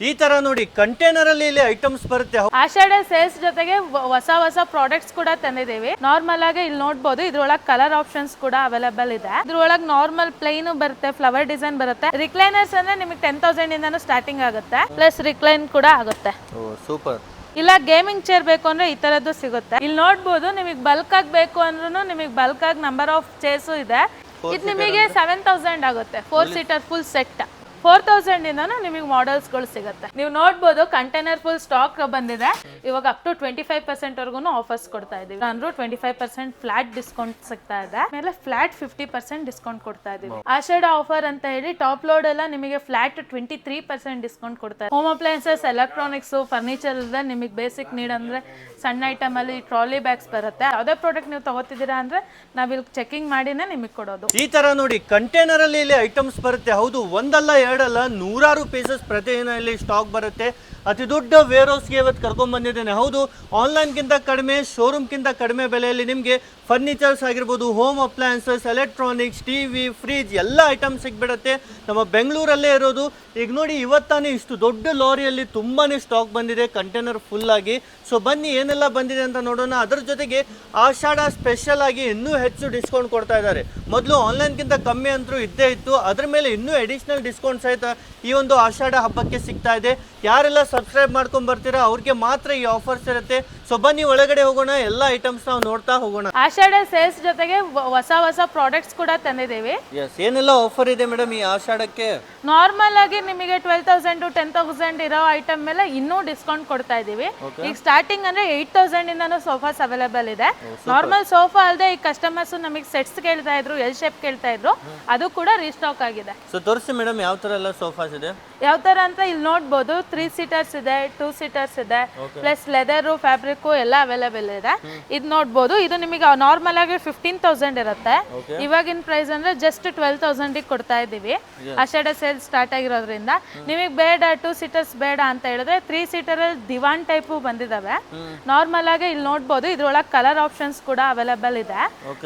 ಈ ತರ ನೋಡಿ ಕಂಟೈನರ್ ಅಲ್ಲಿ ಇಲ್ಲಿ ಐಟಮ್ಸ್ ಬರುತ್ತೆ. ಆಷಾಢ ಸೇಲ್ಸ್ ಜೊತೆಗೆ ಹೊಸ ಪ್ರಾಡಕ್ಟ್ಸ್ ಕೂಡ ತಂದಿದ್ದೀವಿ. ನಾರ್ಮಲ್ ಆಗಿ ಇಲ್ಲಿ ನೋಡಬಹುದು, ಇದ್ರೊಳಗೆ ಕಲರ್ ಆಪ್ಷನ್ಸ್ ಕೂಡ ಅವೈಲೇಬಲ್ ಇದೆ. ಇದ್ರೊಳಗೆ ನಾರ್ಮಲ್ ಪ್ಲೇನ್ ಬರುತ್ತೆ, ಫ್ಲವರ್ ಡಿಸೈನ್ ಬರುತ್ತೆ. ರಿಕ್ಲೈನರ್ಸ್ ಅಂದ್ರೆ ನಿಮಗೆ 10,000 ಇಂದಾನು ಸ್ಟಾರ್ಟಿಂಗ್ ಆಗುತ್ತೆ, ಪ್ಲಸ್ ರಿಕ್ಲೈನ್ ಕೂಡ ಆಗುತ್ತೆ. ಸೂಪರ್. ಇಲ್ಲ ಗೇಮಿಂಗ್ ಚೇರ್ ಬೇಕು ಅಂದ್ರೆ ಈ ತರದ್ದು ಸಿಗುತ್ತೆ. ಇಲ್ಲಿ ನೋಡಬಹುದು, ನಿಮಗೆ ಬಲ್ಕ್ ಆಗಿ ಬೇಕು ಅಂದ್ರೂ ನಿಮಗೆ ಬಲ್ಕ್ ಆಗಿ ನಂಬರ್ ಆಫ್ ಚೇರ್ಸ್ ಇದೆ. ಇದು ನಿಮಗೆ 7,000 ಆಗುತ್ತೆ. 4 ಸೀಟರ್ ಫುಲ್ ಸೆಟ್ 4,000 ಇಂದಾನು ನಿಮಗೆ ಮಾಡೆಲ್ಸ್ ಗಳು ಸಿಗುತ್ತೆ. ನೀವು ನೋಡಬಹುದು ಕಂಟೈನರ್ ಫುಲ್ ಸ್ಟಾಕ್ ಬಂದಿದೆ. ಇವಾಗ ಅಪ್ ಟು 25% ವರೆಗೂ ಆಫರ್ಸ್ ಕೊಡ್ತಾ ಇದೀವಿ. ಅಂದ್ರೆ 25% ಫ್ಲಾಟ್ ಡಿಸ್ಕೌಂಟ್ ಸಿಗ್ತಾ ಇದೆ, ಆಮೇಲೆ ಫ್ಲಾಟ್ 50% ಡಿಸ್ಕೌಂಟ್ ಕೊಡ್ತಾ ಇದೀವಿ. ಆಷಾಢ ಆಫರ್ ಅಂತ ಹೇಳಿ ಟಾಪ್ ಲೋಡ್ ಎಲ್ಲ ನಿಮಗೆ ಫ್ಲಾಟ್ 23% ಡಿಸ್ಕೌಂಟ್ ಕೊಡ್ತಾ ಇದೆ. ಹೋಮ್ ಅಪ್ಲಯನ್ಸಸ್, ಎಲೆಕ್ಟ್ರಾನಿಕ್ಸ್, ಫರ್ನಿಚರ್ ಇದೆ. ನಿಮಗೆ ಬೇಸಿಕ್ ನೀಡ್ ಅಂದ್ರೆ ಸಣ್ಣ ಐಟಮ್ ಅಲ್ಲಿ ಟ್ರಾಲಿ ಬ್ಯಾಗ್ಸ್ ಬರುತ್ತೆ. ಯಾವ್ದೇ ಪ್ರಾಡಕ್ಟ್ ನೀವು ತಗೋತಿದ್ದೀರಾ ಅಂದ್ರೆ ನಾವಿಲ್ಲಿ ಚೆಕಿಂಗ್ ಮಾಡಿನೇ ನಿಮಗೆ ಕೊಡೋದು. ಈ ತರ ನೋಡಿ ಕಂಟೈನರ್ ಅಲ್ಲಿ ಇಲ್ಲಿ ಐಟಮ್ಸ್ ಬರುತ್ತೆ. ಹೌದು, ಒಂದಲ್ಲ ಎರಡಲ್ಲ, ನೂರಾರು ಪೀಸಸ್ ಪ್ರತಿದಿನ ಇಲ್ಲಿ ಸ್ಟಾಕ್ ಬರುತ್ತೆ. ಅತಿ ದೊಡ್ಡ ವೇರ್ ಹೌಸ್ಗೆ ಇವತ್ತು ಕರ್ಕೊಂಡ್ ಬಂದಿದ್ದೇನೆ. ಹೌದು, ಆನ್ಲೈನ್ಗಿಂತ ಕಡಿಮೆ, ಶೋರೂಮ್ಗಿಂತ ಕಡಿಮೆ ಬೆಲೆಯಲ್ಲಿ ನಿಮಗೆ ಫರ್ನಿಚರ್ಸ್ ಆಗಿರ್ಬೋದು, home appliances, electronics, TV, fridge ಎಲ್ಲ ಐಟಮ್ಸ್ ಸಿಗ್ಬಿಡುತ್ತೆ. ನಮ್ಮ ಬೆಂಗಳೂರಲ್ಲೇ ಇರೋದು. ಈಗ ನೋಡಿ, ಇವತ್ತಾನೆ ಇಷ್ಟು ದೊಡ್ಡ ಲಾರಿಯಲ್ಲಿ ತುಂಬಾನೇ ಸ್ಟಾಕ್ ಬಂದಿದೆ, ಕಂಟೈನರ್ ಫುಲ್ ಆಗಿ. ಸೊ ಬನ್ನಿ ಏನೆಲ್ಲ ಬಂದಿದೆ ಅಂತ ನೋಡೋಣ. ಅದರ ಜೊತೆಗೆ ಆಷಾಢ ಸ್ಪೆಷಲ್ ಆಗಿ ಇನ್ನೂ ಹೆಚ್ಚು ಡಿಸ್ಕೌಂಟ್ ಕೊಡ್ತಾ ಇದ್ದಾರೆ. ಮೊದಲು ಆನ್ಲೈನ್ಗಿಂತ ಕಮ್ಮಿ ಅಂತೂ ಇದ್ದೇ ಇತ್ತು, ಅದ್ರ ಮೇಲೆ ಇನ್ನೂ ಅಡಿಷನಲ್ ಡಿಸ್ಕೌಂಟ್ ಸಹಿತ ಈ ಒಂದು ಆಷಾಢ ಹಬ್ಬಕ್ಕೆ ಸಿಗ್ತಾ ಇದೆ. ಯಾರೆಲ್ಲ ಸಬ್ಸ್ಕ್ರೈಬ್ ಮಾಡ್ಕೊಂಡ್ ಬರ್ತೀರಾ ಅವ್ರಿಗೆ ಮಾತ್ರ ಈ ಆಫರ್ಸ್ ಇರುತ್ತೆ. ಸೊ ಬನ್ನಿ ಒಳಗಡೆ ಹೋಗೋಣ, ಎಲ್ಲ ಐಟಮ್ಸ್ ನಾವು ನೋಡ್ತಾ ಹೋಗೋಣ. ಆಷಾಢ ಸೇಲ್ಸ್ ಜೊತೆಗೆ ಹೊಸ ಪ್ರಾಡಕ್ಟ್ಸ್ ಕೂಡ ತಂದಿದ್ದೀವಿ. ಏನೆಲ್ಲ ಆಫರ್ ಇದೆ ಮೇಡಮ್ ಈ ಆಷಾಢಕ್ಕೆ? ನಾರ್ಮಲ್ ಆಗಿ ನಿಮಗೆ 12,000 to 10,000 ಇರೋ ಐಟಮ್ ಮೇಲೆ ಇನ್ನೂ ಡಿಸ್ಕೌಂಟ್ ಕೊಡ್ತಾ ಇದೀವಿ. ಈಗ ಸ್ಟಾರ್ಟಿಂಗ್ ಅಂದ್ರೆ 8,000 ಇಂದಾನು ಸೋಫಾಸ್ ಅವೈಲೇಬಲ್ ಇದೆ. ನಾರ್ಮಲ್ ಸೋಫಾ ಅಲ್ಲದೆ ಈ ಕಸ್ಟಮರ್ಸ್ ನಮಗೆ ಸೆಟ್ಸ್ ಕೇಳ್ತಾ ಇದ್ರು, ಎಲ್ ಶೇಪ್ ಕೇಳ್ತಾ ಇದ್ರು, ಅದು ಕೂಡ ರೀಸ್ಟಾಕ್ ಆಗಿದೆ. ಸೊ ತೋರಿಸಿ ಮೇಡಮ್, ಯಾವ ತರ ಎಲ್ಲ ಸೋಫಾಸ್ ಇದೆ? ಯಾವ ತರ ಅಂತ ಇಲ್ಲಿ ನೋಡಬಹುದು. 3 ಸೀಟರ್ಸ್ ಇದೆ, 2 ಸೀಟರ್ಸ್ ಇದೆ, ಪ್ಲಸ್ ಲೆದರ್, ಫ್ಯಾಬ್ರಿಕ್ ಎಲ್ಲ ಅವೈಲೇಬಲ್ ಇದೆ. ಇದು ನೋಡಬಹುದು. ಇದು ನಿಮಗೆ ನಾರ್ಮಲ್ ಆಗಿ 15,000 ಇರುತ್ತೆ. ಇವಾಗಿನ ಪ್ರೈಸ್ ಅಂದ್ರೆ ಜಸ್ಟ್ 12,000 ಕೊಡ್ತಾ ಇದೀವಿ. ಆಷಾಢ ಸೇಲ್ ಸ್ಟಾರ್ಟ್ ಆಗಿರೋದ್ರಿಂದ ನಿಮಗೆ ಬೇಡ 2 ಸೀಟರ್ಸ್ ಬೇಡ ಅಂತ ಹೇಳಿದ್ರೆ 3 ಸೀಟರ್ ಅಲ್ಲಿ ದಿವಾನ್ ಟೈಪ್ ಬಂದಿದಾವೆ. ನಾರ್ಮಲ್ ಆಗಿ ಇಲ್ಲಿ ನೋಡಬಹುದು, ಇದ್ರೊಳಗೆ ಕಲರ್ ಆಪ್ಷನ್ಸ್ ಕೂಡ ಅವೈಲೇಬಲ್ ಇದೆ.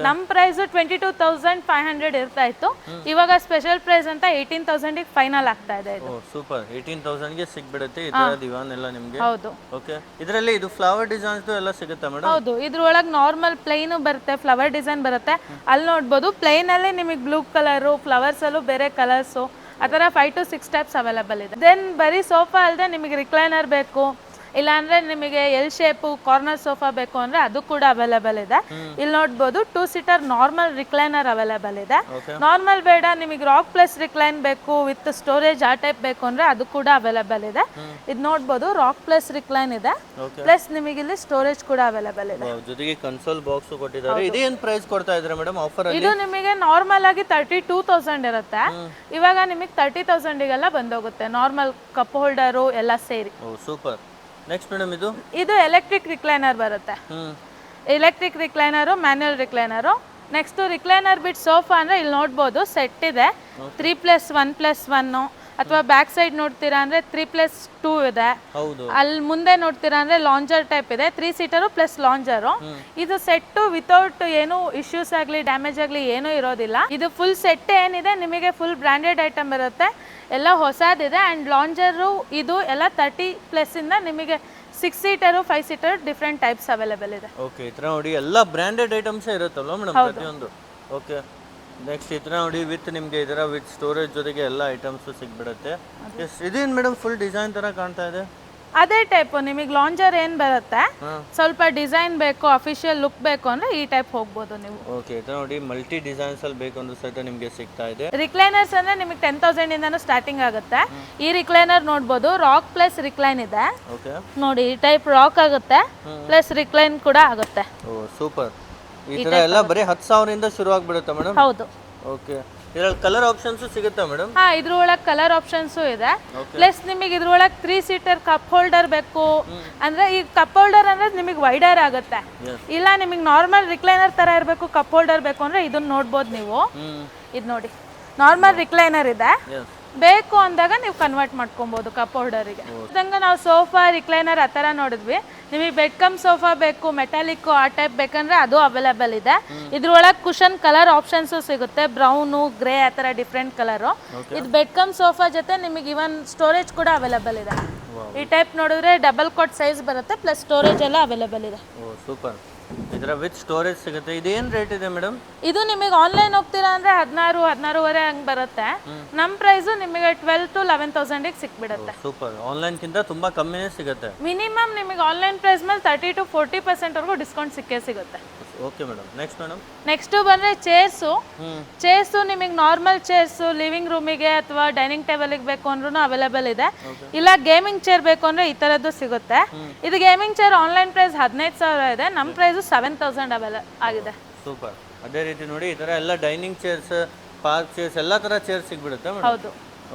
ನಮ್ ಪ್ರೈಸ್ 22,500 ಇರ್ತಾ ಇತ್ತು. ಇವಾಗ ಸ್ಪೆಷಲ್ ಪ್ರೈಸ್ ಅಂತ 18,000 ಫೈನಲ್ ಆಗ್ತಾ ಇದೆ. ಇದು ಸೂಪರ್. 18,000 ಗೆ ಸಿಗ್ಬಿಡುತ್ತೆ ಈ ತರ ದಿವಾನ್ ಎಲ್ಲ ನಿಮಗೆ. ಹೌದು. ಓಕೆ, ಇದರಲ್ಲಿ ಇದು ಫ್ಲವರ್ ಡಿಸೈನ್ಸ್ ಎಲ್ಲ ಸಿಗುತ್ತಾ ಮೇಡಮ್? ಹೌದು, ಇದ್ರೊಳಗೆ ನಾರ್ಮಲ್ ಪ್ಲೇನ್ ಬರುತ್ತೆ, ಫ್ಲವರ್ ಡಿಸೈನ್ ಬರುತ್ತೆ. ಅಲ್ಲಿ ನೋಡಬಹುದು ಪ್ಲೇನ್ ಅಲ್ಲಿ ನಿಮಗೆ ಬ್ಲೂ ಕಲರ್, ಫ್ಲವರ್ಸ್ ಅಲ್ಲೂ ಬೇರೆ ಕಲರ್ಸ್, ಆ ತರ 5 to 6 ಟೈಪ್ಸ್ ಅವೈಲೇಬಲ್ ಇದೆ. ದೆನ್ ಬರೀ ಸೋಫಾ ಅಲ್ಲದೆ ನಿಮಗೆ ರಿಕ್ಲೈನರ್ ಬೇಕು, ಇಲ್ಲಾಂದ್ರೆ ನಿಮಗೆ ಎಲ್ ಶೇಪ್ ಕಾರ್ನರ್ ಸೋಫಾ ಬೇಕು ಅಂದ್ರೆ ಅದು ಕೂಡ ಅವೈಲೇಬಲ್ ಇದೆ. ಇಲ್ಲಿ ನೋಡಬಹುದು 2 ಸೀಟರ್ ನಾರ್ಮಲ್ ರಿಕ್ಲೈನರ್ ಅವೈಲೇಬಲ್ ಇದೆ. ನಾರ್ಮಲ್ ಬೇಡ, ನಿಮಗೆ ರಾಕ್ ಪ್ಲಸ್ ರಿಕ್ಲೈನ್ ಬೇಕು ವಿತ್ ಸ್ಟೋರೇಜ್ ಆ ಟೈಪ್ ಬೇಕು ಅಂದ್ರೆ ಅದು ಕೂಡ ಅವೈಲೇಬಲ್ ಇದೆ. ಇದು ನೋಡಬಹುದು ರಾಕ್ ಪ್ಲಸ್ ರಿಕ್ಲೈನ್ ಇದೆ, ಪ್ಲಸ್ ನಿಮಗೆ ಇಲ್ಲಿ ಸ್ಟೋರೇಜ್ ಕೂಡ ಅವೈಲೇಬಲ್ ಇದೆ. ಜೊತೆಗೆ ಕನ್ಸೋಲ್ ಬಾಕ್ಸ್ ಕೊಟ್ಟಿದ್ದಾರೆ. ಇದೇನ್ ಪ್ರೈಸ್ ಕೊಡ್ತಾ ಇದ್ದಾರೆ ಮೇಡಮ್ ಆಫರ್ ಅಲ್ಲಿ? ಇದು ನಿಮಗೆ ನಾರ್ಮಲ್ ಆಗಿ 32,000 ಇರುತ್ತೆ. ಇವಾಗ ನಿಮಗೆ 30,000 ಗೆಲ್ಲ ಬಂದೋಗುತ್ತೆ, ನಾರ್ಮಲ್ ಕಪ್ ಹೋಲ್ಡರ್ ಎಲ್ಲ ಸೇರಿ. ಸೂಪರ್. ನೆಕ್ಸ್ಟ್ ಮೇಡಮ್, ಇದು ಎಲೆಕ್ಟ್ರಿಕ್ ರಿಕ್ಲೈನರ್ ಬರುತ್ತೆ. Electric recliner, manual recliner. Next recliner ಬಿಟ್ ಸೋಫಾ ಅಂದ್ರೆ ಇಲ್ಲಿ ನೋಡಬಹುದು ಸೆಟ್ ಇದೆ. 3+1+1 ಅಥವಾ ಬ್ಯಾಕ್ ಸೈಡ್ ನೋಡ್ತೀರಾ ಅಂದ್ರೆ 3+2 ಇದೆ. ಅಲ್ಲಿ ಮುಂದೆ ನೋಡ್ತೀರಾ ಅಂದ್ರೆ ಲಾಂಜರ್ ಟೈಪ್ ಇದೆ. 3 ಸೀಟರು ಪ್ಲಸ್ ಲಾಂಜರು. ಇದು ಸೆಟ್ ವಿತೌಟ್ ಏನು ಇಶ್ಯೂಸ್ ಆಗ್ಲಿ, ಡ್ಯಾಮೇಜ್ ಆಗ್ಲಿ ಏನೂ ಇರೋದಿಲ್ಲ. ಇದು ಫುಲ್ ಸೆಟ್ ಏನಿದೆ ನಿಮಗೆ ಫುಲ್ ಬ್ರಾಂಡೆಡ್ ಐಟಮ್ ಇರುತ್ತೆ, ಎಲ್ಲ ಹೊಸದಿದೆ. ಅಂಡ್ ಲಾಂಜರು ಇದು ಎಲ್ಲ 30+ ಇಂದ ನಿಮಗೆ 6 seater 5 seater different types available ಇದೆ. ಓಕೆ, ಈ ತರ ನೋಡಿ ಎಲ್ಲ ಬ್ರಾಂಡೆಡ್ ಐಟಮ್ಸ್ ಇರುತ್ತಲ್ವಾ ಮೇಡಮ್ ಪ್ರತಿಯೊಂದು? ಓಕೆ, ನೆಕ್ಸ್ಟ್ ಈ ತರ ನೋಡಿ ವಿತ್ ನಿಮಗೆ ಇದರ ವಿತ್ ಸ್ಟೋರೇಜ್ ಜೊತೆಗೆ ಎಲ್ಲ ಐಟಮ್ಸ್ ಸಿಗ್ಬಿಡುತ್ತೆ. ಇದೇನು ಮೇಡಮ್ ಫುಲ್ ಡಿಸೈನ್ ತರ ಕಾಣ್ತಾ ಇದೆ? ಅದೇ ಟೈಪ್ ನಿಮಗೆ ಲಾಂಜರ್ ಏನ್ ಬರುತ್ತೆ, ಸ್ವಲ್ಪ ಡಿಸೈನ್ ಬೇಕು, ಅಫಿಷಿಯಲ್ ಲುಕ್ ಬೇಕು ಅಂದ್ರೆ ಈ ಟೈಪ್ ಹೋಗ್ಬೋದು ನೀವು. ಓಕೆ, ಇದು ನೋಡಿ ಮಲ್ಟಿ ಡಿಸೈನ್ಸ್ ಅಲ್ಲಿ ಬೇಕು ಅಂದ್ರೆ ಸಹಿತ ನಿಮಗೆ ಸಿಗ್ತಾ ಇದೆ. ರಿಕ್ಲೈನರ್ಸ್ ಅಂದ್ರೆ ನಿಮಗೆ 10,000 ಇಂದಾನು ಸ್ಟಾರ್ಟಿಂಗ್ ಆಗುತ್ತೆ. ಈ ರಿಕ್ಲೈನರ್ ನೋಡಬಹುದು ರಾಕ್ ಪ್ಲಸ್ ರಿಕ್ಲೈನ್ ಇದೆ. ಓಕೆ, ನೋಡಿ ಈ ಟೈಪ್ ರಾಕ್ ಆಗುತ್ತೆ, ಪ್ಲಸ್ ರಿಕ್ಲೈನ್ ಕೂಡ ಆಗುತ್ತೆ. ಓ ಸೂಪರ್. ಈ ತರ ಎಲ್ಲ ಬರೀ 10,000 ಇಂದ ಶುರು ಆಗ್ಬಿಡುತ್ತಾ ಮೇಡಮ್? ಹೌದು. ಓಕೆ, ಇದರಲ್ಲಿ ಕಲರ್ ಆಪ್ಷನ್ಸ್ ಸಿಗುತ್ತಾ ಮೇಡಮ್? ಹಾ, ಇದ್ರೊಳಗೆ ಕಲರ್ ಆಪ್ಷನ್ಸ್ ಇದೆ. ಪ್ಲಸ್ ನಿಮಗೆ ಇದ್ರೊಳಗೆ 3 ಸೀಟರ್ ಕಪ್ ಹೋಲ್ಡರ್ ಬೇಕು ಅಂದ್ರೆ ಈ ಕಪ್ ಹೋಲ್ಡರ್ ಅಂದ್ರೆ ನಿಮಗೆ ವೈಡರ್ ಆಗುತ್ತೆ. ಇಲ್ಲ ನಿಮಗೆ ನಾರ್ಮಲ್ ರಿಕ್ಲೈನರ್ ತರ ಇರಬೇಕು, ಕಪ್ ಹೋಲ್ಡರ್ ಬೇಕು ಅಂದ್ರೆ ಇದನ್ನ ನೋಡ್ಬೋದು ನೀವು. ಇದು ನೋಡಿ ನಾರ್ಮಲ್ ರಿಕ್ಲೈನರ್ ಇದೆ, ಬೇಕು ಅಂದಾಗ ನೀವು ಕನ್ವರ್ಟ್ ಮಾಡ್ಕೊಬೋದು ಕಪ್ ಹೋಲ್ಡರಿಗೆ. ಇದಂಗೆ ನಾವು ಸೋಫಾ ರಿಕ್ಲೈನರ್ ಆ ಥರ ನೋಡಿದ್ವಿ. ನಿಮಗೆ ಬೆಡ್ ಕಮ್ ಸೋಫಾ ಬೇಕು, ಮೆಟಾಲಿಕ್ ಆ ಟೈಪ್ ಬೇಕಂದ್ರೆ ಅದು ಅವೈಲೇಬಲ್ ಇದೆ. ಇದ್ರೊಳಗೆ ಕುಷನ್ ಕಲರ್ ಆಪ್ಷನ್ಸು ಸಿಗುತ್ತೆ, ಬ್ರೌನು, ಗ್ರೇ ಆ ಥರ ಡಿಫ್ರೆಂಟ್ ಕಲರು. ಇದು ಬೆಡ್ ಕಮ್ ಸೋಫಾ ಜೊತೆ ನಿಮಗೆ ಇವನ್ ಸ್ಟೋರೇಜ್ ಕೂಡ ಅವೈಲೇಬಲ್ ಇದೆ. ಈ ಟೈಪ್ ನೋಡಿದ್ರೆ ಡಬಲ್ ಕಾಟ್ ಸೈಜ್ ಬರುತ್ತೆ, ಪ್ಲಸ್ ಸ್ಟೋರೇಜ್ ಎಲ್ಲ ಅವೈಲೇಬಲ್ ಇದೆ. ಸೂಪರ್. ಇದರ ವಿತ್ ಸ್ಟೋರೇಜ್ ಸಿಗುತ್ತೆ. ಇದೇನು ರೇಟ್ ಇದೆ ಮೇಡಮ್? ಇದು ನಿಮಗೆ ಆನ್ಲೈನ್ ಹೋಗ್ತೀರಾ ಅಂದ್ರೆ 16,500 ಹಂಗೆ ಬರುತ್ತೆ. ನಮ್ಮ ಪ್ರೈಸು ನಿಮಗೆ 12,000 to 11,000 ಸಿಕ್ಬಿಡುತ್ತೆ. ಸೂಪರ್. ಆನ್ಲೈನ್ಗಿಂತ ತುಂಬಾ ಕಮ್ಮಿನೇ ಸಿಗುತ್ತೆ. ಮಿನಿಮಮ್ ನಿಮಗೆ ಆನ್ಲೈನ್ ಪ್ರೈಸ್ ಮೇಲೆ 30 to 40% ವರೆಗೂ ಡಿಸ್ಕೌಂಟ್ ಸಿಕ್ಕೇ ಸಿಗುತ್ತೆ. Okay madam. Next madam? Next ಬಂದ್ರೆ ಚೇರ್ಸು ನಿಮಗೆ ನಾರ್ಮಲ್ ಚೇರ್ಸು ಲಿವಿಂಗ್ ರೂಮಿಗೆ ಅಥವಾ ಡೈನಿಂಗ್ ಟೇಬಲ್ಗೆ ಬೇಕು ಅಂದ್ರೂ ಅವೈಲೇಬಲ್ ಇದೆ. ಇಲ್ಲ ಗೇಮಿಂಗ್ ಚೇರ್ ಬೇಕು ಅಂದ್ರೆ ಈ ಥರದ್ದು ಸಿಗುತ್ತೆ. ಇದು ಗೇಮಿಂಗ್ ಚೇರ್ ಆನ್ಲೈನ್ ಪ್ರೈಸ್ 15,000 ಇದೆ, ನಮ್ಮ ಪ್ರೈಸು 7,000 ಅವೈಲೇಬಲ್ ಆಗಿದೆ. ಸೂಪರ್. ಅದೇ ರೀತಿ ನೋಡಿ ಈ ಥರ ಎಲ್ಲ ಡೈನಿಂಗ್ ಚೇರ್ಸ್, ಪಾರ್ಕ್ ಚೇರ್ಸ್ ಎಲ್ಲ ಥರ ಚೇರ್ಸ್ ಸಿಗ್ಬಿಡುತ್ತೆ ಮೇಡಮ್? ಹೌದು.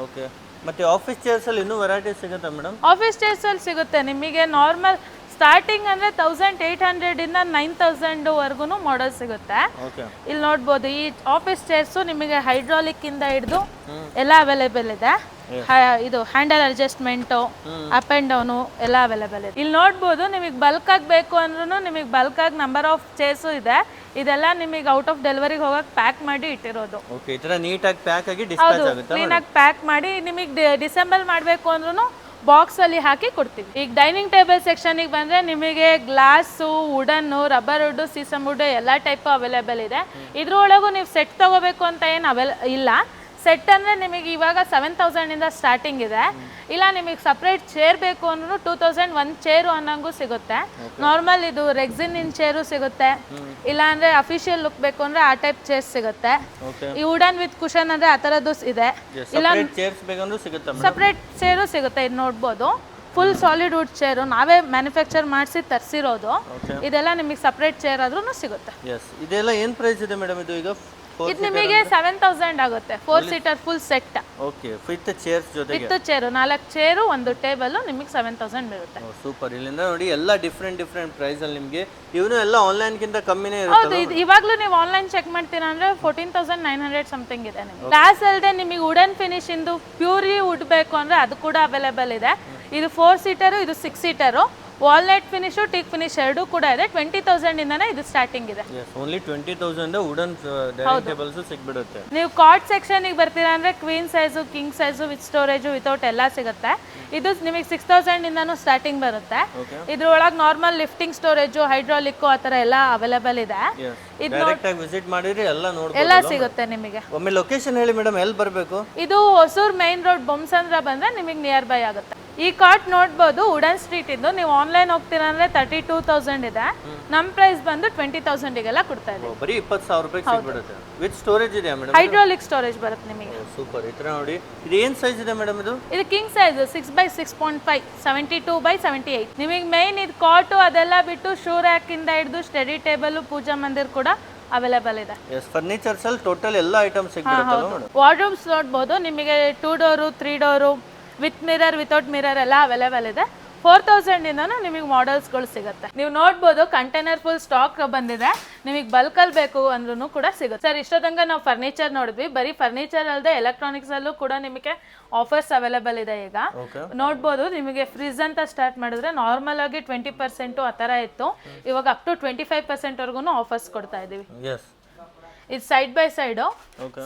ಓಕೆ. ಮತ್ತೆ ಆಫೀಸ್ ಚೇರ್ಸಲ್ಲಿ ಇನ್ನೂ ವೆರೈಟೀಸ್ ಸಿಗುತ್ತಾ ಮೇಡಮ್? ಆಫೀಸ್ ಚೇರ್ಸಲ್ಲಿ ಸಿಗುತ್ತೆ ನಿಮಗೆ. ನಾರ್ಮಲ್ ಸ್ಟಾರ್ಟಿಂಗ್ ಅಂದರೆ 1800 ಇಂದ 9000 ವರೆಗೂ ಮಾಡೆಲ್ ಸಿಗುತ್ತೆ. ಇಲ್ಲಿ ನೋಡ್ಬೋದು ಈ ಆಫೀಸ್ ಚೇರ್ಸು ನಿಮಗೆ ಹೈಡ್ರಾಲಿಕ್ ಇಂದ ಹಿಡಿದು ಎಲ್ಲ ಅವೈಲೇಬಲ್ ಇದೆ. ಇದು handle adjustment, up and down ಎಲ್ಲ ಅವೈಲೇಬಲ್ ಇದೆ. ಇಲ್ಲಿ ನೋಡ್ಬೋದು ನಿಮಗೆ ಬಲ್ಕ್ ಆಗಿ ಬೇಕು ಅಂದ್ರೂ ನಿಮಗೆ ಬಲ್ಕ್ ಆಗಿ ನಂಬರ್ ಆಫ್ ಚೇರ್ಸು ಇದೆ. ಇದೆಲ್ಲ ನಿಮಗೆ ಔಟ್ ಆಫ್ ಡೆಲಿವರಿಗೆ ಹೋಗಕ್ಕೆ ಪ್ಯಾಕ್ ಮಾಡಿ ಇಟ್ಟಿರೋದು. ಓಕೆ. ಈ ಥರ ನೀಟಾಗಿ ಪ್ಯಾಕ್ ಆಗಿ ಡಿಸ್ಪ್ಯಾಚ್ ಆಗುತ್ತೆ. ಕ್ಲೀನಾಗಿ ಪ್ಯಾಕ್ ಮಾಡಿ ನಿಮಗೆ ಡಿಸೆಂಬಲ್ ಮಾಡಬೇಕು ಅಂದ್ರೂ ಬಾಕ್ಸ್ ಅಲ್ಲಿ ಹಾಕಿ ಕೊಡ್ತೀವಿ. ಈಗ ಡೈನಿಂಗ್ ಟೇಬಲ್ ಸೆಕ್ಷನ್ಗೆ ಬಂದ್ರೆ ನಿಮಗೆ ಗ್ಲಾಸು, ವುಡನ್ನು, ರಬ್ಬರ್ ವುಡ್, ಸೀಸಮ್ ವುಡ್ ಎಲ್ಲ ಟೈಪ್ ಅವೈಲೇಬಲ್ ಇದೆ. ಇದ್ರೊಳಗೂ ನೀವು ಸೆಟ್ ತಗೋಬೇಕು ಅಂತ ಏನು ಇಲ್ಲ. ಸೆಟ್ ಅಂದರೆ ನಿಮಗೆ ಇವಾಗ 7,000 ಇಂದ ಸ್ಟಾರ್ಟಿಂಗ್ ಇದೆ. ಇಲ್ಲ ನಿಮಗೆ ಸಪ್ರೇಟ್ ಚೇರ್ ಬೇಕು ಅಂದ್ರೂ 2,000 ಒಂದು ಚೇರು ಅನ್ನಂಗೂ ಸಿಗುತ್ತೆ. ನಾರ್ಮಲ್ ಇದು ರೆಕ್ಸಿನ್ ಚೇರು ಸಿಗುತ್ತೆ. ಇಲ್ಲ ಅಂದ್ರೆ ಅಫಿಷಿಯಲ್ ಲುಕ್ ಬೇಕು ಅಂದ್ರೆ ಆ ಟೈಪ್ ಚೇರ್ಸ್ ಸಿಗುತ್ತೆ. ಈ ವುಡನ್ ವಿತ್ ಕುಷನ್ ಅಂದ್ರೆ ಆ ಥರದ್ದು ಇದೆ. ಇಲ್ಲ ಸಪ್ರೇಟ್ ಚೇರು ಸಿಗುತ್ತೆ. ಇದು ನೋಡ್ಬೋದು ಫುಲ್ ಸಾಲಿಡ್ ವುಡ್ ಚೇರು ನಾವೇ ಮ್ಯಾನುಫ್ಯಾಕ್ಚರ್ ಮಾಡಿಸಿ ತರಿಸಿರೋದು. ಇದೆಲ್ಲ ನಿಮಗೆ ಸಪ್ರೇಟ್ ಚೇರ್ ಆದ್ರೂ ಸಿಗುತ್ತೆ. ಇದೆಲ್ಲ ಏನು ಪ್ರೈಸ್ ಇದೆ ಮೇಡಮ್? ಇದು ಈಗ ಇದು ನಿಮಗೆ 7,000 ಆಗುತ್ತೆ. 4 seater full set. Okay. With chairs ಜೊತೆಗೆ ವಿತ್ ಚೇರು 4 ಚೇರು ಒಂದು ಟೇಬಲ್ ನಿಮಗೆ 7,000 ಬೀಳುತ್ತೆ. ಸೂಪರ್. ಇಲ್ಲಿಂದ ನೋಡಿ ಎಲ್ಲ ಡಿಫ್ರೆಂಟ್ ಎಲ್ಲ ನಿಮಗೆ ಇವನು ಎಲ್ಲ ಆನ್ಲೈನ್ ಗಿಂತ ಕಮ್ಮಿನೇ ಇರುತ್ತೆ. ಹೌದು. ಇದು ಇವಾಗಲೂ ನೀವು ಆನ್ಲೈನ್ ಚೆಕ್ ಮಾಡ್ತೀರಾ ಅಂದ್ರೆ 14,900 ಸಮಥಿಂಗ್ ಇದೆ ನಿಮಗೆ. ಗ್ಲಾಸ್ ಅಲ್ಲದೆ ನಿಮಗೆ ವುಡನ್ ಫಿನಿಶ್ ಇಂದು ಪ್ಯೂರಿ ವುಡ್ ಬೇಕು ಅಂದ್ರೆ ಅದು ಕೂಡ ಅವೈಲೇಬಲ್ ಇದೆ. ಇದು 4 ಸೀಟರು, ಇದು 6 seater. Walnut finish, teak finish ಎರಡೂ ಕೂಡ ಇದೆ. 20,000 ಇಂದನೇ ಇದು ಸ್ಟಾರ್ಟಿಂಗ್ ಇದೆ. ಓನ್ಲಿ 20,000 ವುಡನ್ ಡೈನಿಂಗ್ ಟೇಬಲ್ಸ್ ಸಿಗ್ಬಿಡುತ್ತೆ. ನೀವು ಕಾಟ್ ಸೆಕ್ಷನ್ಗೆ ಬರ್ತೀರಾ ಅಂದ್ರೆ queen size, king size, with storage, without ಎಲ್ಲ ಸಿಗುತ್ತೆ. ಇದು ನಿಮಗೆ 6,000 ಇಂದನೂ ಸ್ಟಾರ್ಟಿಂಗ್ ಬರುತ್ತೆ. ಇದ್ರೊಳಗೆ ನಾರ್ಮಲ್ ಲಿಫ್ಟಿಂಗ್ ಸ್ಟೋರೇಜು, ಹೈಡ್ರಾಲಿಕ್ ಆ ಥರ ಎಲ್ಲ ಅವೈಲೇಬಲ್ ಇದೆ. ಡೈರೆಕ್ಟ್ ಆಗಿ ವಿಸಿಟ್ ಮಾಡಿದ್ರೆ ಎಲ್ಲ ನೋಡಬಹುದು, ಎಲ್ಲ ಸಿಗುತ್ತೆ ನಿಮಗೆ. ಒಮ್ಮೆ ಲೊಕೇಶನ್ ಹೇಳಿ ಮೇಡಮ್, ಎಲ್ಲಿ ಬರಬೇಕು? ಇದು ಹೊಸೂರು ಮೈನ್ ರೋಡ್ ಬೊಮ್ಮಸಂದ್ರ ಬಂದ್ರೆ ನಿಮಗೆ ನಿಯರ್ ಬೈ ಆಗುತ್ತೆ. ಈ ಕಾಟ್ ನೋಡ್ಬೋದು ವುಡನ್ ಸ್ಟ್ರೀಟ್ ಇದ್ದು. ನೀವು ಆನ್ಲೈನ್ ಹೋಗ್ತೀರಾ ಅಂದ್ರೆ 32,000 ಇದೆ. ನಮ್ಮ ಪ್ರೈಸ್ ಬಂದು 20,000 ಗೆಲ್ಲ ಕೊಡ್ತಾ ಇದೆ. ಬರೀ 20,000 ರೂಪಾಯಿ ಸಿಗ್ಬಿಡುತ್ತೆ. ವಿತ್ ಸ್ಟೋರೇಜ್ ಇದೆ ಮೇಡಮ್? ಹೈಡ್ರಾಲಿಕ್ ಸ್ಟೋರೇಜ್ ಬರುತ್ತೆ ನಿಮಗೆ. ಸೂಪರ್. ಈ ತರ ನೋಡಿ ಇದು ಏನು ಸೈಜ್ ಇದೆ ಮೇಡಮ್? ಇದು ಕಿಂಗ್ ಸೈಜ್ 6x6.5 72x78. ನಿಮಗೆ ಮೇನ್ ಇದು ಕಾಟು ಅದೆಲ್ಲ ಬಿಟ್ಟು ಶೂ ರ್ಯಾಕ್ ಇಂದ ಹಿಡಿದು ಸ್ಟಡಿ ಟೇಬಲ್, ಪೂಜಾ ಮಂದಿರ್ ಕೂಡ ಅವೈಲೇಬಲ್ ಇದೆ. ಫರ್ನಿಚರ್ಸ್ ಅಲ್ಲಿ ಟೋಟಲ್ ಎಲ್ಲ ಐಟಮ್ಸ್ ಸಿಗ್ಬಿಡುತ್ತಲ್ಲ ಮೇಡಮ್? ವಾರ್ಡ್ರೋಬ್ಸ್ ನೋಡ್ಬೋದು ನಿಮಗೆ 2 door, 3 door, with mirror, without mirror ಎಲ್ಲ ಅವೈಲೇಬಲ್ ಇದೆ. 4,000 ಇಂದನೂ ನಿಮಗೆ ಮಾಡೆಲ್ಸ್ಗಳು ಸಿಗುತ್ತೆ. ನೀವು ನೋಡ್ಬೋದು ಕಂಟೈನರ್ ಫುಲ್ ಸ್ಟಾಕ್ ಬಂದಿದೆ. ನಿಮಗೆ ಬಲ್ಕಲ್ಲಿ ಬೇಕು ಅಂದ್ರೂ ಕೂಡ ಸಿಗುತ್ತೆ. ಸರ್ ಇಷ್ಟೊತ್ತಂಗ ನಾವು ಫರ್ನಿಚರ್ ನೋಡಿದ್ವಿ. ಬರೀ ಫರ್ನಿಚರ್ ಅಲ್ಲದೆ ಎಲೆಕ್ಟ್ರಾನಿಕ್ಸ್ ಅಲ್ಲೂ ಕೂಡ ನಿಮಗೆ ಆಫರ್ಸ್ ಅವೈಲೇಬಲ್ ಇದೆ. ಈಗ ನೋಡ್ಬೋದು ನಿಮಗೆ ಫ್ರಿಜ್ ಅಂತ ಸ್ಟಾರ್ಟ್ ಮಾಡಿದ್ರೆ ನಾರ್ಮಲ್ ಆಗಿ 20% ಆ ಥರ ಇತ್ತು. ಇವಾಗ ಅಪ್ ಟು 25% ವರೆಗೂ ಆಫರ್ಸ್ ಕೊಡ್ತಾ ಇದ್ದೀವಿ. ಇದು side by side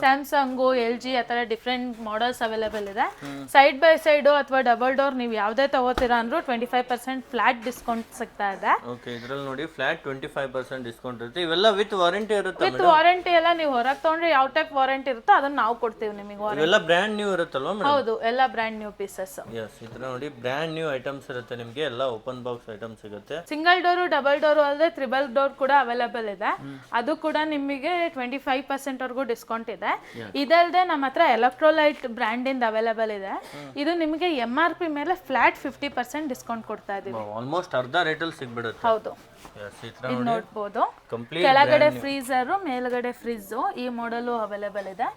Samsung, LG ಆ ಥರ ಡಿಫ್ರೆಂಟ್ ಮಾಡೆಲ್ಸ್ ಅವೈಲೇಬಲ್ ಇದೆ. ಸೈಡ್ ಬೈ ಸೈಡು ಅಥವಾ ಡಬಲ್ ಡೋರ್ ನೀವು ಯಾವುದೇ ತಗೋತೀರಾ ಅಂದ್ರೂ 25% ಫ್ಲಾಟ್ ಡಿಸ್ಕೌಂಟ್ ಸಿಗ್ತಾ ಇದೆ. ಇದರಲ್ಲಿ ನೋಡಿ ಫ್ಲಾಟ್ 25% ಡಿಸ್ಕೌಂಟ್ ಇರುತ್ತೆ. ಇವೆಲ್ಲ ವಿತ್ ವಾರಂಟಿ ಇರುತ್ತೆ? ವಿತ್ ವಾರಂಟಿ ಎಲ್ಲ ನೀವು ಹೊರಗೆ ತಗೊಂಡ್ರೆ ಯಾವ ಟೈಪ್ ವಾರಂಟಿ ಇರುತ್ತೋ ಅದನ್ನ ನಾವು ಕೊಡ್ತೀವಿ ನಿಮಗೆ. ಇವೆಲ್ಲ ಬ್ರ್ಯಾಂಡ್ ನ್ಯೂ ಇರುತ್ತಲ್ವಾ ಮೇಡಮ್? ಹೌದು, ಎಲ್ಲ ಬ್ರ್ಯಾಂಡ್ ನ್ಯೂ ಪೀಸಸ್. ಇದರ ನೋಡಿ ಬ್ರ್ಯಾಂಡ್ ನ್ಯೂ ಐಟಮ್ಸ್ ಇರುತ್ತೆ ನಿಮಗೆ. ಎಲ್ಲ ಓಪನ್ ಬಾಕ್ಸ್ ಐಟಮ್ಸ್ ಸಿಗುತ್ತೆ. ಸಿಂಗಲ್ ಡೋರು, ಡಬಲ್ ಡೋರು ಅಲ್ಲದೆ ತ್ರಿಬಲ್ ಡೋರ್ ಕೂಡ ಅವೈಲೇಬಲ್ ಇದೆ. ಅದು ಕೂಡ ನಿಮಗೆ 25% ವರೆಗೂ ಡಿಸ್ಕೌಂಟ್ ಇದೆ. ಇದಲ್ಲದೆ ನಮ್ಮ ಹತ್ರ ಎಲೆಕ್ಟ್ರೋಲೈಟ್ ಬ್ರ್ಯಾಂಡ್ ಇಂದ ಅವೈಲೇಬಲ್ ಇದೆ. ಇದು ನಿಮಗೆ MRP ಮೇಲೆ ಫ್ಲಾಟ್ 50% ಡಿಸ್ಕೌಂಟ್ ಕೊಡ್ತಾ ಇದೀವಿ. ಆಲ್ಮೋಸ್ಟ್ ಅರ್ಧ ರೇಟ್ ಅಲ್ಲಿ ಸಿಗ್ಬಿಡುತ್ತೆ. ಹೌದು. ಇದು ನೋಡ್ಬೋದು ಕೆಳಗಡೆ ಫ್ರೀಜರ್, ಮೇಲ್ಗಡೆ ಫ್ರಿಜ್, ಈ ಮಾಡೆಲ್ ಅವೈಲೇಬಲ್ ಇದೆ.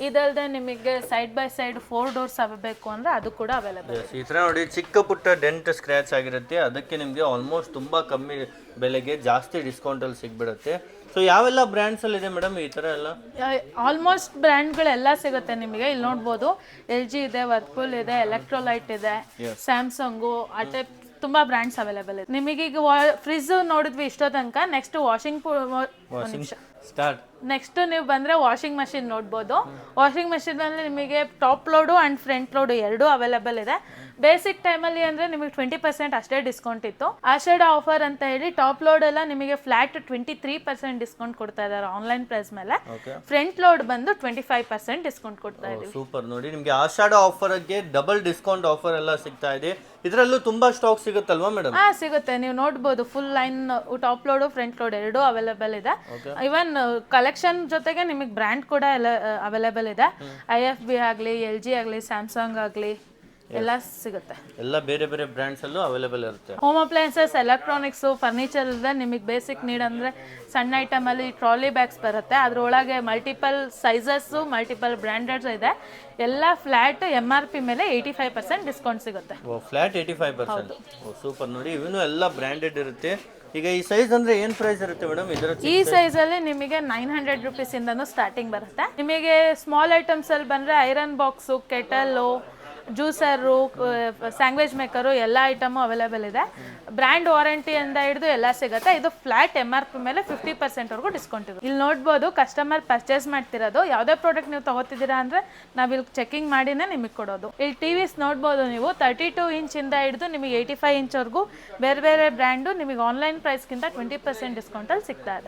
ಇದಲ್ಲದೆ ನಿಮಗೆ ಸೈಡ್ ಬೈ ಸೈಡ್ 4 ಡೋರ್ಸ್ ಆಗಬೇಕು ಅಂದ್ರೆ ಅದು ಕೂಡ ಅವೈಲೇಬಲ್ ಇದೆ. ಈ ತರ ನೋಡಿ ಚಿಕ್ಕ ಪುಟ್ಟ ಡೆಂಟ್ ಸ್ಕ್ರಾಚ್ ಆಗಿರುತ್ತೆ. ಅದಕ್ಕೆ ನಿಮಗೆ ಆಲ್ಮೋಸ್ಟ್ ತುಂಬಾ ಕಮ್ಮಿ ಬೆಲೆಗೆ ಜಾಸ್ತಿ ಡಿಸ್ಕೌಂಟ್ ಅಲ್ಲಿ ಸಿಗ್ಬಿಡುತ್ತೆ. ಸೊ ಯಾವೆಲ್ಲ ಬ್ರ್ಯಾಂಡ್ಸ್ ಅಲ್ಲಿ ಇದೆ ಮೇಡಮ್ ಈ ತರ ಎಲ್ಲ? ಆಲ್ಮೋಸ್ಟ್ ಬ್ರ್ಯಾಂಡ್ಗಳೆಲ್ಲ ಸಿಗುತ್ತೆ ನಿಮಗೆ. ಇಲ್ಲಿ ನೋಡ್ಬೋದು LG ಇದೆ, ವರ್ಪೂಲ್ ಇದೆ, ಎಲೆಕ್ಟ್ರೋಲೈಟ್ ಇದೆ, ಸ್ಯಾಮ್ಸಂಗು, ಆ ಟೈಪ್ ತುಂಬಾ ಬ್ರ್ಯಾಂಡ್ಸ್ ಅವೈಲೇಬಲ್ ಇದೆ. ನಿಮಗೆ ಈಗ ಫ್ರಿಜ್ ನೋಡಿದ್ವಿ ಇಷ್ಟೋ ತನಕ. ನೆಕ್ಸ್ಟ್ ನೆಕ್ಸ್ಟ್ ನೀವು ಬಂದ್ರೆ ವಾಷಿಂಗ್ ಮಷಿನ್ ನೋಡ್ಬೋದು. ವಾಷಿಂಗ್ ಮಷಿನ್ ಅಲ್ಲಿ ನಿಮಗೆ top load and front load ಎರಡೂ ಅವೈಲೇಬಲ್ ಇದೆ. ಬೇಸಿಕ್ ಟೈಮಲ್ಲಿ ಅಂದ್ರೆ ನಿಮಗೆ 20% ಅಷ್ಟೇ ಡಿಸ್ಕೌಂಟ್ ಇತ್ತು. ಆಷಾಢ ಆಫರ್ ಅಂತ ಹೇಳಿ ಟಾಪ್ ಲೋಡ್ ಎಲ್ಲ ನಿಮಗೆ ಫ್ಲಾಟ್ 23% ಡಿಸ್ಕೌಂಟ್ ಕೊಡ್ತಾ ಇದ್ದಾರೆ ಆನ್ಲೈನ್ ಪ್ರೈಸ್ ಮೇಲೆ. ಫ್ರಂಟ್ ಲೋಡ್ ಬಂದು 25% ಡಿಸ್ಕೌಂಟ್ ಕೊಡ್ತಾ ಇದ್ದೀವಿ. ಸೂಪರ್. ನೋಡಿ ನಿಮಗೆ ಆಷಾಢ ಆಫರ್ ಗೆ ಡಬಲ್ ಡಿಸ್ಕೌಂಟ್ ಆಫರ್ ಎಲ್ಲ ಸಿಗ್ತಾ ಇದೆ. ಇದರಲ್ಲೂ ತುಂಬಾ ಸ್ಟಾಕ್ ಸಿಗುತ್ತಲ್ವಾ ಮೇಡಮ್? ಸಿಗುತ್ತೆ. ನೀವು ನೋಡ್ಬೋದು full line top load front load ಎರಡೂ ಅವೈಲೇಬಲ್ ಇದೆ. ಇವನ್ ಕಲೆಕ್ಷನ್ ಜೊತೆಗೆ ನಿಮಗೆ ಬ್ರ್ಯಾಂಡ್ ಕೂಡ ಎಲ್ಲ ಅವೈಲೇಬಲ್ ಇದೆ. IFB ಆಗಲಿ, LG ಆಗಲಿ, ಸ್ಯಾಮ್ಸಂಗ್ ಆಗಲಿ ಎಲ್ಲ ಸಿಗುತ್ತೆ. ಎಲ್ಲ ಬೇರೆ ಬೇರೆ ಬ್ರ್ಯಾಂಡ್ಸ್ ಅಲ್ಲೂ ಅವೈಲೇಬಲ್ ಇರುತ್ತೆ. ಹೋಮ್ ಅಪ್ಲಯನ್ಸಸ್, ಎಲೆಕ್ಟ್ರಾನಿಕ್ಸ್, ಫರ್ನಿಚರ್ ಇದೆ. ನಿಮಗೆ ಬೇಸಿಕ್ ನೀಡ್ ಅಂದ್ರೆ ಸಣ್ಣ ಐಟಮ್ ಅಲ್ಲಿ ಟ್ರಾಲಿ ಬ್ಯಾಗ್ಸ್ ಬರುತ್ತೆ. ಅದ್ರೊಳಗೆ ಮಲ್ಟಿಪಲ್ ಸೈಜಸ್, ಮಲ್ಟಿಪಲ್ ಬ್ರ್ಯಾಂಡೆಡ್ಸ್ ಇದೆ. ಎಲ್ಲ ಫ್ಲಾಟ್ MRP ಮೇಲೆ 85% ಡಿಸ್ಕೌಂಟ್ ಸಿಗುತ್ತೆ. ಫ್ಲಾಟ್ 85%. ಸೂಪರ್. ನೋಡಿ ಇವನು ಎಲ್ಲ ಬ್ರ್ಯಾಂಡೆಡ್ ಇರುತ್ತೆ. ಈಗ ಈ ಸೈಜ್ ಅಂದ್ರೆ ಏನ್ ಪ್ರೈಸ್ ಇರುತ್ತೆ ಮೇಡಮ್ ಇದರ? ಈ ಸೈಜ್ ಅಲ್ಲಿ ನಿಮಗೆ 900 ರುಪೀಸ್ ಇಂದನೂ ಸ್ಟಾರ್ಟಿಂಗ್ ಬರುತ್ತೆ. ನಿಮಗೆ ಸ್ಮಾಲ್ ಐಟಮ್ಸ್ ಅಲ್ಲಿ ಬಂದ್ರೆ iron box, ಕೆಟಲ್ಲು, juicer, sandwich maker ಎಲ್ಲ ಐಟಮು ಅವೈಲೇಬಲ್ ಇದೆ. ಬ್ರ್ಯಾಂಡ್ ವಾರಂಟಿ ಇಂದ ಹಿಡಿದು ಎಲ್ಲ ಸಿಗುತ್ತೆ. ಇದು ಫ್ಲಾಟ್ MRP ಮೇಲೆ 50% ವರೆಗೂ ಡಿಸ್ಕೌಂಟ್ ಇದೆ. ಇಲ್ಲಿ ನೋಡ್ಬೋದು ಕಸ್ಟಮರ್ ಪರ್ಚೇಸ್ ಮಾಡ್ತಿರೋದು. ಯಾವುದೇ ಪ್ರಾಡಕ್ಟ್ ನೀವು ತಗೋತಿದ್ದೀರಾ ಅಂದ್ರೆ ನಾವಿಲ್ಲಿ ಚೆಕಿಂಗ್ ಮಾಡಿನೇ ನಿಮಗೆ ಕೊಡೋದು. ಇಲ್ಲಿ TVs ನೋಡ್ಬೋದು ನೀವು 32 ಇಂಚ್ ಇಂದ ಹಿಡಿದು ನಿಮಗೆ 85 ಇಂಚ್ ವರೆಗೂ ಬೇರೆ ಬೇರೆ ಬ್ರ್ಯಾಂಡು ನಿಮಗೆ ಆನ್ಲೈನ್ ಪ್ರೈಸ್ಗಿಂತ 20% ಡಿಸ್ಕೌಂಟಲ್ಲಿ ಸಿಗ್ತಾ ಇದೆ.